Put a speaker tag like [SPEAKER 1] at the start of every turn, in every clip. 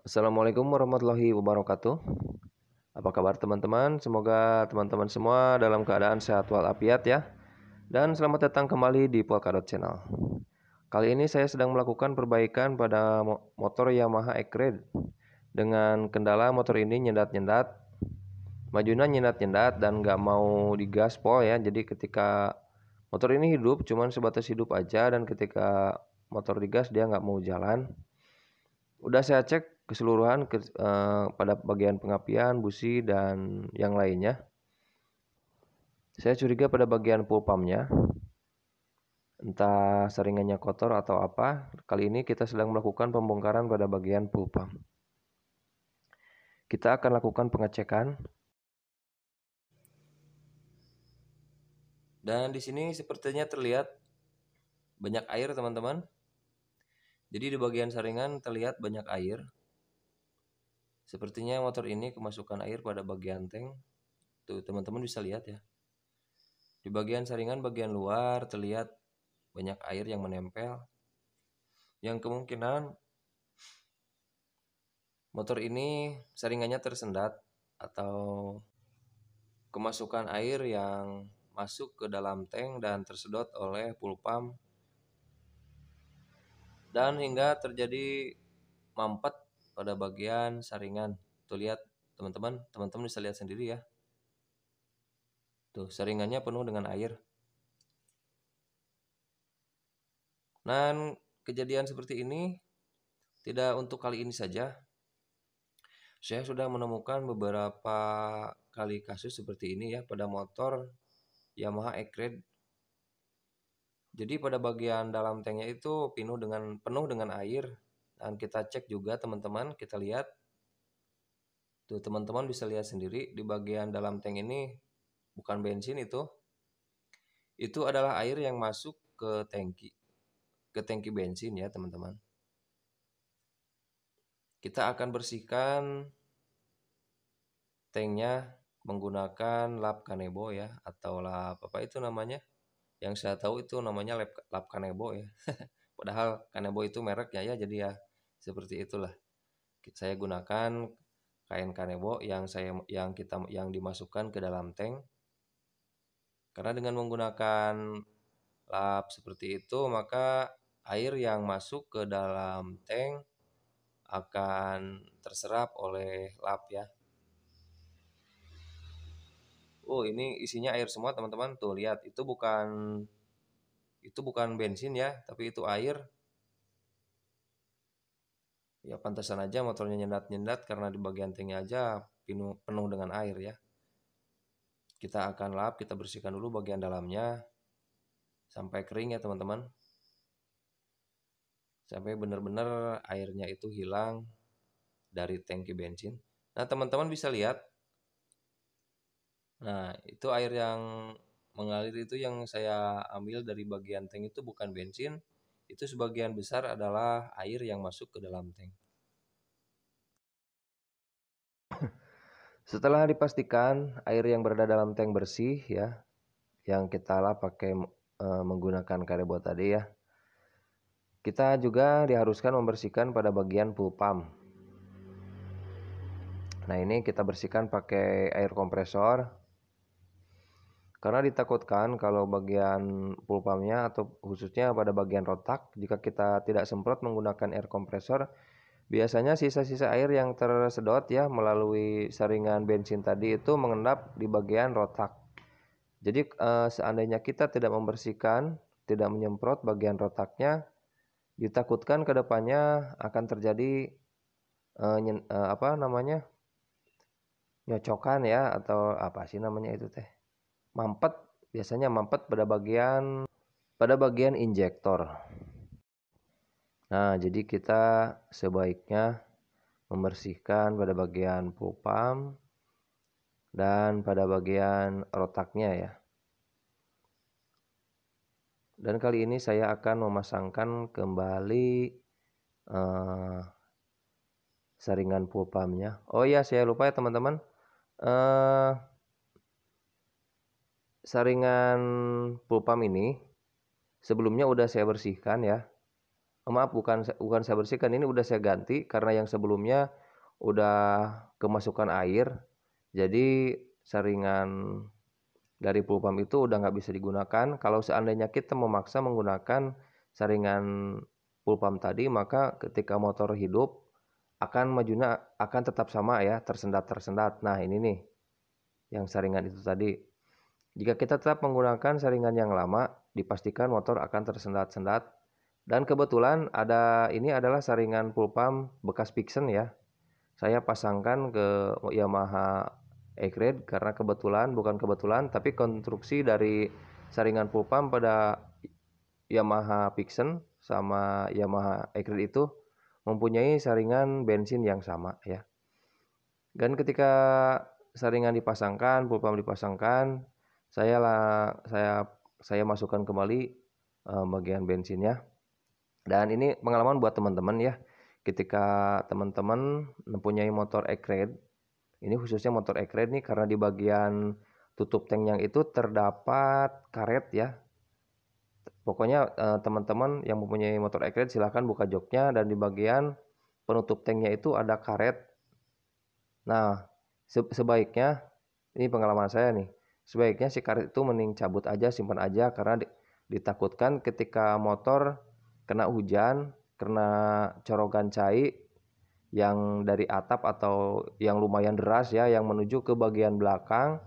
[SPEAKER 1] Assalamualaikum warahmatullahi wabarakatuh. Apa kabar teman-teman? Semoga teman-teman semua dalam keadaan sehat walafiat ya. Dan selamat datang kembali di Polkadot Channel. Kali ini saya sedang melakukan perbaikan pada motor Yamaha X-Red. Dengan kendala motor ini nyendat-nyendat, majunya nyendat-nyendat dan nggak mau digaspol ya. Jadi ketika motor ini hidup, cuman sebatas hidup aja, dan ketika motor digas dia nggak mau jalan. Udah saya cek keseluruhan pada bagian pengapian, busi, dan yang lainnya. Saya curiga pada bagian full pumpnya, entah saringannya kotor atau apa. Kali ini kita sedang melakukan pembongkaran pada bagian full pump. Kita akan lakukan pengecekan. Dan di sini sepertinya terlihat banyak air, teman-teman. Jadi di bagian saringan terlihat banyak air. Sepertinya motor ini kemasukan air pada bagian tank. Tuh, teman-teman bisa lihat ya. Di bagian saringan bagian luar terlihat banyak air yang menempel, yang kemungkinan motor ini saringannya tersendat atau kemasukan air yang masuk ke dalam tank dan tersedot oleh full pump, dan hingga terjadi mampet pada bagian saringan. Tuh lihat teman-teman bisa lihat sendiri ya. Tuh saringannya penuh dengan air. Dan kejadian seperti ini tidak untuk kali ini saja. Saya sudah menemukan beberapa kali kasus seperti ini ya pada motor Yamaha X-Red. Jadi pada bagian dalam tanknya itu penuh dengan air, dan kita cek juga teman-teman, kita lihat. Tuh teman-teman bisa lihat sendiri di bagian dalam tank ini bukan bensin itu. Itu adalah air yang masuk ke tangki bensin ya teman-teman. Kita akan bersihkan tanknya menggunakan lap kanebo ya, atau lap apa itu namanya? Yang saya tahu itu namanya lap kanebo ya. Padahal kanebo itu mereknya ya, jadi ya seperti itulah. Saya gunakan kain kanebo yang dimasukkan ke dalam tank. Karena dengan menggunakan lap seperti itu, maka air yang masuk ke dalam tank akan terserap oleh lap ya. Oh, ini isinya air semua teman-teman. Tuh lihat, itu bukan bensin ya, tapi itu air. Ya pantasan aja motornya nyendat-nyendat karena di bagian tanknya aja penuh dengan air ya. Kita akan lap, kita bersihkan dulu bagian dalamnya sampai kering ya teman-teman. Sampai benar-benar airnya itu hilang dari tangki bensin. Nah teman-teman bisa lihat. Nah itu air yang mengalir itu yang saya ambil dari bagian tank itu bukan bensin. Itu sebagian besar adalah air yang masuk ke dalam tank. Setelah dipastikan air yang berada dalam tank bersih ya, yang kita lap pakai menggunakan kanebo tadi ya, kita juga diharuskan membersihkan pada bagian full pump. Nah ini kita bersihkan pakai air kompresor, karena ditakutkan kalau bagian full pumpnya atau khususnya pada bagian rotak, jika kita tidak semprot menggunakan air kompresor, biasanya sisa-sisa air yang tersedot ya melalui saringan bensin tadi itu mengendap di bagian rotak. Jadi seandainya kita tidak membersihkan, tidak menyemprot bagian rotaknya, ditakutkan kedepannya akan terjadi nyocokan ya, atau apa sih namanya itu teh, mampet. Biasanya mampet pada bagian injektor. Nah jadi kita sebaiknya membersihkan pada bagian full pump dan pada bagian rotaknya ya. Dan kali ini saya akan memasangkan kembali saringan full pumpnya. Oh iya, saya lupa ya teman-teman. Saringan full pump ini sebelumnya udah saya bersihkan ya. maaf, bukan saya bersihkan, ini udah saya ganti karena yang sebelumnya udah kemasukan air. Jadi saringan dari pulpam itu udah nggak bisa digunakan. Kalau seandainya kita memaksa menggunakan saringan pulpam tadi, maka ketika motor hidup akan tetap sama ya, tersendat-tersendat. Nah, ini nih yang saringan itu tadi. Jika kita tetap menggunakan saringan yang lama, dipastikan motor akan tersendat-sendat. Dan kebetulan ini adalah saringan pulpam bekas Pixen ya. Saya pasangkan ke Yamaha E-Grade karena bukan kebetulan, tapi konstruksi dari saringan pulpam pada Yamaha Pixen sama Yamaha E-Grade itu mempunyai saringan bensin yang sama ya. Dan ketika saringan dipasangkan, pulpam dipasangkan, saya masukkan kembali bagian bensinnya. Dan ini pengalaman buat teman-teman ya. Ketika teman-teman mempunyai motor E-Grade, ini khususnya motor E-Grade nih, karena di bagian tutup tanknya itu terdapat karet ya. Pokoknya teman-teman yang mempunyai motor E-Grade silahkan buka joknya, dan di bagian penutup tanknya itu ada karet. Nah, sebaiknya, ini pengalaman saya nih, sebaiknya si karet itu mending cabut aja, simpan aja, karena ditakutkan ketika motor kena hujan, kena corogan cai yang dari atap atau yang lumayan deras ya, yang menuju ke bagian belakang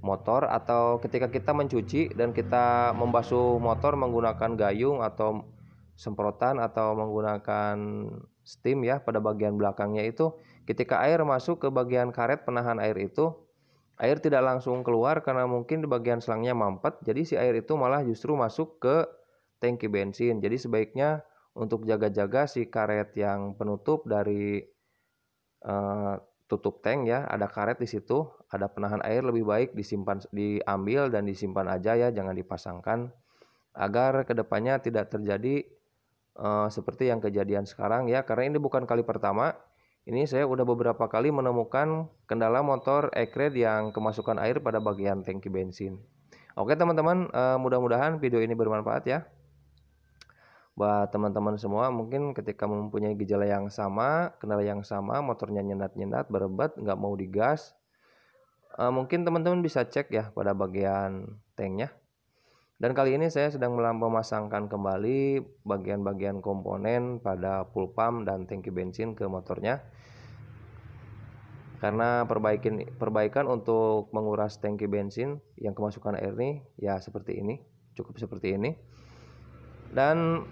[SPEAKER 1] motor, atau ketika kita mencuci dan kita membasuh motor menggunakan gayung atau semprotan atau menggunakan steam ya pada bagian belakangnya itu, ketika air masuk ke bagian karet penahan air itu, air tidak langsung keluar karena mungkin di bagian selangnya mampet, jadi si air itu malah justru masuk ke tangki bensin. Jadi sebaiknya untuk jaga-jaga si karet yang penutup dari tutup tank ya, ada karet di situ, ada penahan air, lebih baik diambil dan disimpan aja ya, jangan dipasangkan, agar kedepannya tidak terjadi seperti yang kejadian sekarang ya. Karena ini bukan kali pertama, ini saya udah beberapa kali menemukan kendala motor E-Grade yang kemasukan air pada bagian tangki bensin. Oke teman-teman, mudah-mudahan video ini bermanfaat ya buat teman-teman semua. Mungkin ketika mempunyai gejala yang sama, kendala yang sama, motornya nyendat-nyendat, berebat, nggak mau digas, mungkin teman-teman bisa cek ya pada bagian tanknya. Dan kali ini saya sedang memasangkan kembali bagian-bagian komponen pada pulpam dan tangki bensin ke motornya. Karena perbaikan untuk menguras tangki bensin yang kemasukan air nih ya seperti ini, cukup seperti ini. Dan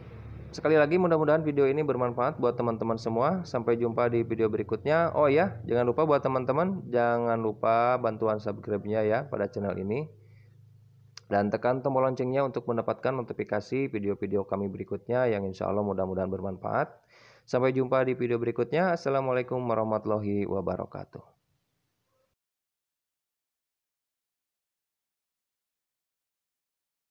[SPEAKER 1] sekali lagi mudah-mudahan video ini bermanfaat buat teman-teman semua. Sampai jumpa di video berikutnya. Oh ya, jangan lupa buat teman-teman, jangan lupa bantuan subscribe-nya ya pada channel ini. Dan tekan tombol loncengnya untuk mendapatkan notifikasi video-video kami berikutnya yang insya Allah mudah-mudahan bermanfaat. Sampai jumpa di video berikutnya. Assalamualaikum warahmatullahi wabarakatuh.